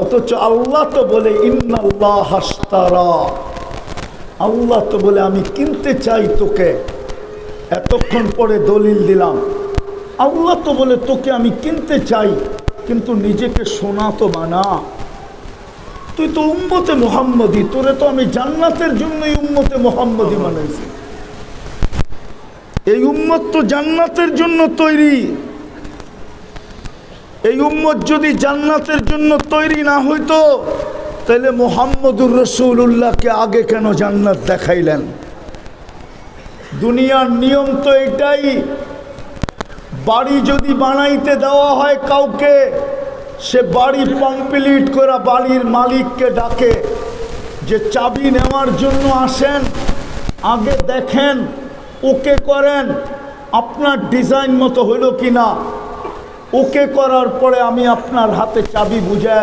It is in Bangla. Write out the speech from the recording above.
অথচ আল্লাহ তো বলে ইন্নাল্লাহ হাশতারা, আল্লাহ তো বলে আমি কিনতে চাই তোকে। এতক্ষণ পরে দলিল দিলাম, আল্লাহ তো বলে তোকে আমি কিনতে চাই, কিন্তু নিজেকে সোনা তো বানা। তুই তো উম্মতে মুহাম্মদী, তোরে তো আমি জান্নাতের জন্যই উম্মতে মুহাম্মদী বানাইছি। এই উম্মত তো জান্নাতের জন্য তৈরি। এই উম্মত যদি জান্নাতের জন্য তৈরি না হইতো, তাহলে মুহাম্মদুর রাসূলুল্লাহকে আগে কেন জান্নাত দেখাইলেন? দুনিয়ার নিয়ম তো এটাই, বাড়ি যদি বানাইতে দেওয়া হয় কাউকে, সে বাড়ি কমপ্লিট করে বাড়ির মালিককে ডাকে যে চাবি নেওয়ার জন্য আসেন, আগে দেখেন, ওকে করেন আপনার ডিজাইন মতো হইল কিনা। ওকে করার পরে আমি আপনার হাতে চাবি বুঝায়